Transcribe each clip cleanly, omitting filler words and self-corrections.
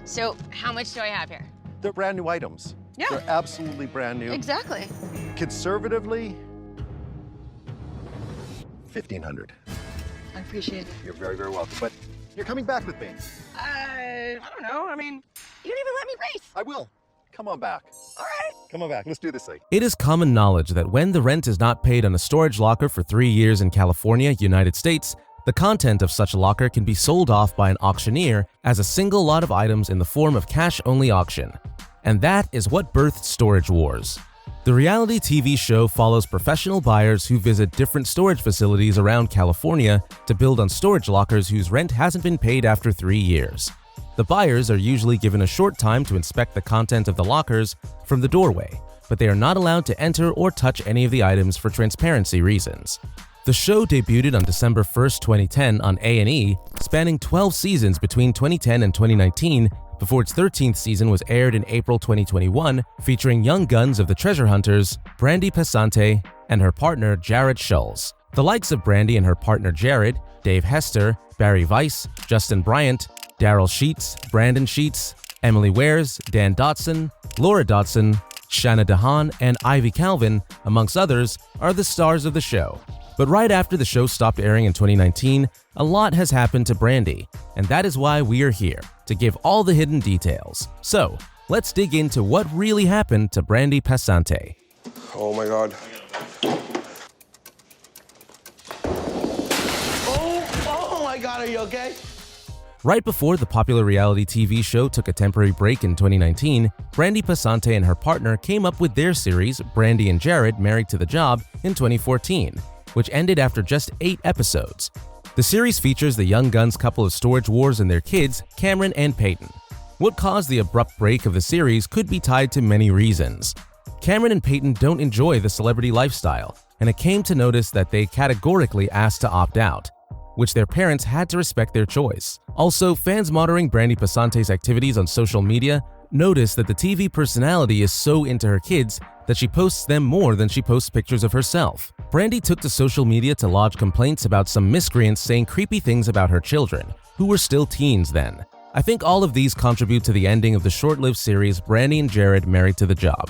So how much do I have here? They're brand new items. Yeah. They're absolutely brand new. Exactly. Conservatively, 1,500. I appreciate it. You're very, very welcome. But you're coming back with me. I don't know. I mean, you didn't even let me race. I will. Come on back. All right. Come on back. Let's do this thing. It is common knowledge that when the rent is not paid on a storage locker for 3 years in California, United States, the content of such a locker can be sold off by an auctioneer as a single lot of items in the form of cash-only auction. And that is what birthed Storage Wars. The reality TV show follows professional buyers who visit different storage facilities around California to build on storage lockers whose rent hasn't been paid after 3 years. The buyers are usually given a short time to inspect the content of the lockers from the doorway, but they are not allowed to enter or touch any of the items for transparency reasons. The show debuted on December 1st, 2010 on A&E, spanning 12 seasons between 2010 and 2019 before its 13th season was aired in April 2021, featuring young guns of the treasure hunters, Brandi Passante and her partner Jarrod Schulz. The likes of Brandi and her partner Jarrod, Dave Hester, Barry Weiss, Justin Bryant, Daryl Sheets, Brandon Sheets, Emily Wares, Dan Dotson, Laura Dotson, Shanna DeHaan, and Ivy Calvin, amongst others, are the stars of the show. But right after the show stopped airing in 2019, a lot has happened to Brandi, and that is why we are here, to give all the hidden details. So, let's dig into what really happened to Brandi Passante. Oh my God. Oh my God, are you okay? Right before the popular reality TV show took a temporary break in 2019, Brandi Passante and her partner came up with their series, Brandi and Jarrod Married to the Job, in 2014, which ended after just 8 episodes. The series features the young guns couple of Storage Wars and their kids, Cameron and Peyton. What caused the abrupt break of the series could be tied to many reasons. Cameron and Peyton don't enjoy the celebrity lifestyle, and it came to notice that they categorically asked to opt out, which their parents had to respect their choice. Also, fans monitoring Brandi Passante's activities on social media noticed that the TV personality is so into her kids that she posts them more than she posts pictures of herself. Brandi took to social media to lodge complaints about some miscreants saying creepy things about her children, who were still teens then. I think all of these contribute to the ending of the short-lived series Brandi and Jarrod Married to the Job.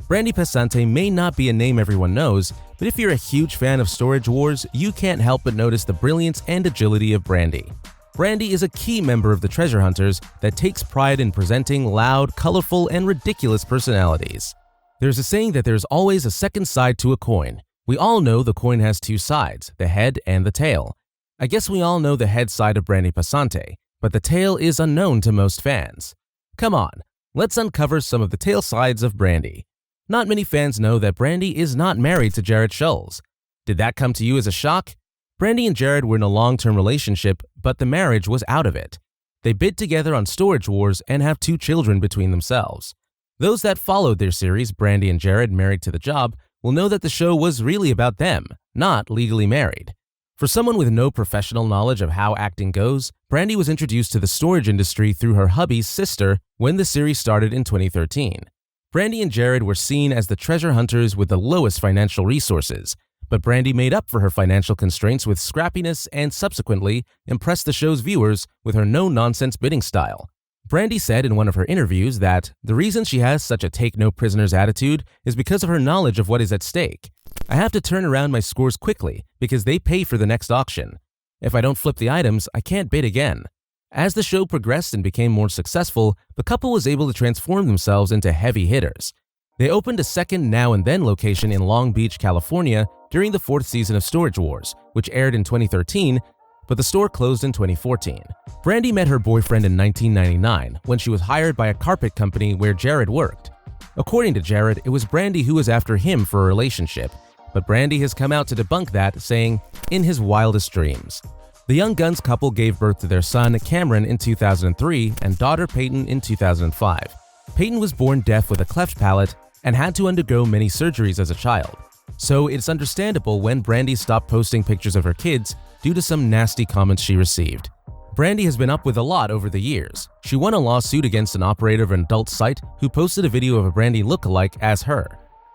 Brandi Passante may not be a name everyone knows, but if you're a huge fan of Storage Wars, you can't help but notice the brilliance and agility of Brandi. Brandi is a key member of the treasure hunters that takes pride in presenting loud, colorful, and ridiculous personalities. There's a saying that there's always a second side to a coin. We all know the coin has 2 sides, the head and the tail. I guess we all know the head side of Brandi Passante, but the tail is unknown to most fans. Come on, let's uncover some of the tail sides of Brandi. Not many fans know that Brandi is not married to Jarrod Schulz. Did that come to you as a shock? Brandi and Jarrod were in a long-term relationship, but the marriage was out of it. They bid together on Storage Wars and have 2 children between themselves. Those that followed their series, Brandi and Jarrod Married to the Job, will know that the show was really about them, not legally married. For someone with no professional knowledge of how acting goes, Brandi was introduced to the storage industry through her hubby's sister when the series started in 2013. Brandi and Jarrod were seen as the treasure hunters with the lowest financial resources, but Brandi made up for her financial constraints with scrappiness and subsequently impressed the show's viewers with her no-nonsense bidding style. Brandi said in one of her interviews that the reason she has such a take-no-prisoners attitude is because of her knowledge of what is at stake. I have to turn around my scores quickly because they pay for the next auction. If I don't flip the items, I can't bid again. As the show progressed and became more successful, the couple was able to transform themselves into heavy hitters. They opened a second Now and Then location in Long Beach, California during the 4th season of Storage Wars, which aired in 2013, but the store closed in 2014. Brandi met her boyfriend in 1999 when she was hired by a carpet company where Jarrod worked. According to Jarrod, it was Brandi who was after him for a relationship, but Brandi has come out to debunk that, saying, "In his wildest dreams." The Young Guns couple gave birth to their son, Cameron, in 2003 and daughter Peyton in 2005. Peyton was born deaf with a cleft palate and had to undergo many surgeries as a child. So it's understandable when Brandi stopped posting pictures of her kids due to some nasty comments she received. Brandi has been up with a lot over the years. She won a lawsuit against an operator of an adult site who posted a video of a Brandi lookalike as her.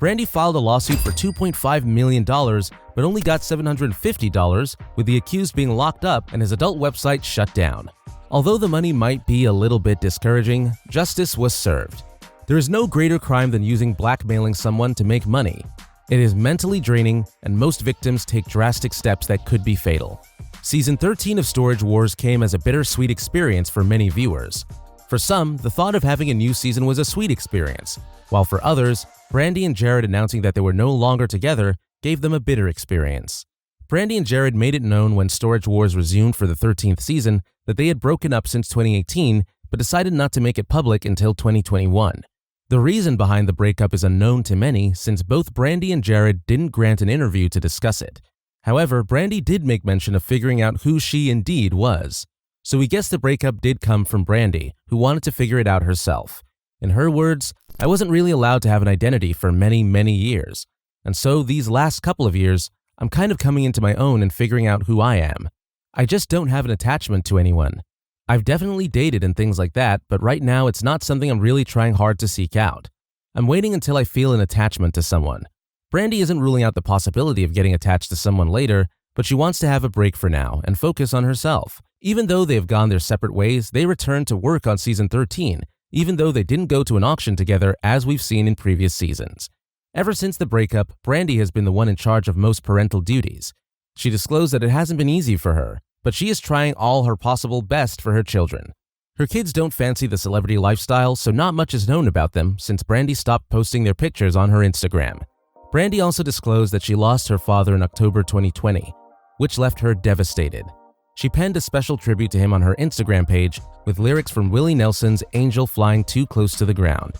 Brandi filed a lawsuit for $2.5 million, but only got $750, with the accused being locked up and his adult website shut down. Although the money might be a little bit discouraging, justice was served. There is no greater crime than using blackmailing someone to make money. It is mentally draining, and most victims take drastic steps that could be fatal. Season 13 of Storage Wars came as a bittersweet experience for many viewers. For some, the thought of having a new season was a sweet experience, while for others, Brandi and Jarrod announcing that they were no longer together gave them a bitter experience. Brandi and Jarrod made it known when Storage Wars resumed for the 13th season that they had broken up since 2018, but decided not to make it public until 2021. The reason behind the breakup is unknown to many, since both Brandi and Jarrod didn't grant an interview to discuss it. However, Brandi did make mention of figuring out who she indeed was. So we guess the breakup did come from Brandi, who wanted to figure it out herself. In her words, "I wasn't really allowed to have an identity for many, many years. And so these last couple of years, I'm kind of coming into my own and figuring out who I am. I just don't have an attachment to anyone. I've definitely dated and things like that, but right now it's not something I'm really trying hard to seek out. I'm waiting until I feel an attachment to someone." Brandi isn't ruling out the possibility of getting attached to someone later, but she wants to have a break for now and focus on herself. Even though they have gone their separate ways, they returned to work on season 13, even though they didn't go to an auction together as we've seen in previous seasons. Ever since the breakup, Brandi has been the one in charge of most parental duties. She disclosed that it hasn't been easy for her, but she is trying all her possible best for her children. Her kids don't fancy the celebrity lifestyle, so not much is known about them since Brandi stopped posting their pictures on her Instagram. Brandi also disclosed that she lost her father in October 2020, which left her devastated. She penned a special tribute to him on her Instagram page with lyrics from Willie Nelson's "Angel Flying Too Close to the Ground."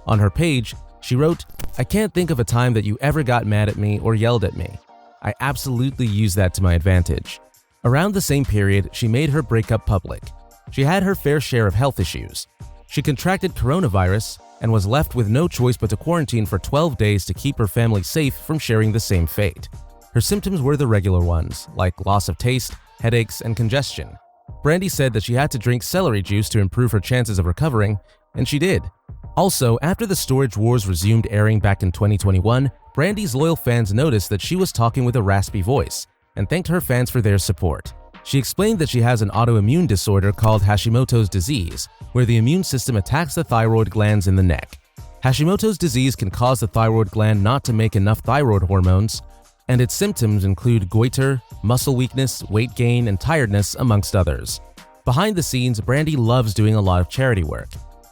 On her page, she wrote, "I can't think of a time that you ever got mad at me or yelled at me. I absolutely used that to my advantage." Around the same period, she made her breakup public. She had her fair share of health issues. She contracted coronavirus and was left with no choice but to quarantine for 12 days to keep her family safe from sharing the same fate. Her symptoms were the regular ones, like loss of taste, headaches, and congestion. Brandi said that she had to drink celery juice to improve her chances of recovering, and she did. Also, after the Storage Wars resumed airing back in 2021, Brandi's loyal fans noticed that she was talking with a raspy voice and thanked her fans for their support. She explained that she has an autoimmune disorder called Hashimoto's disease, where the immune system attacks the thyroid glands in the neck. Hashimoto's disease can cause the thyroid gland not to make enough thyroid hormones, and its symptoms include goiter, muscle weakness, weight gain, and tiredness, amongst others. Behind the scenes, Brandi loves doing a lot of charity work.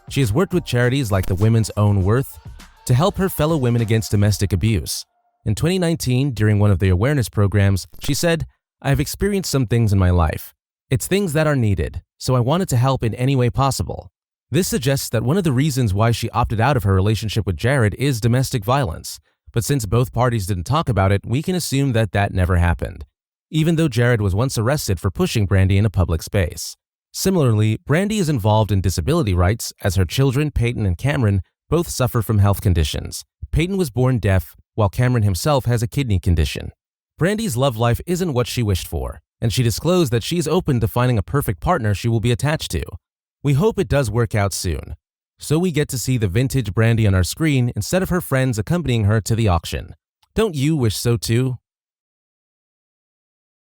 She has worked with charities like the Women's Own Worth to help her fellow women against domestic abuse. In 2019, during one of the awareness programs, she said, "I've experienced some things in my life. It's things that are needed, so I wanted to help in any way possible." This suggests that one of the reasons why she opted out of her relationship with Jarrod is domestic violence, but since both parties didn't talk about it, we can assume that that never happened, even though Jarrod was once arrested for pushing Brandi in a public space. Similarly, Brandi is involved in disability rights as her children, Peyton and Cameron, both suffer from health conditions. Peyton was born deaf, while Cameron himself has a kidney condition. Brandi's love life isn't what she wished for, and she disclosed that she's open to finding a perfect partner she will be attached to. We hope it does work out soon, so we get to see the vintage Brandi on our screen instead of her friends accompanying her to the auction. Don't you wish so too?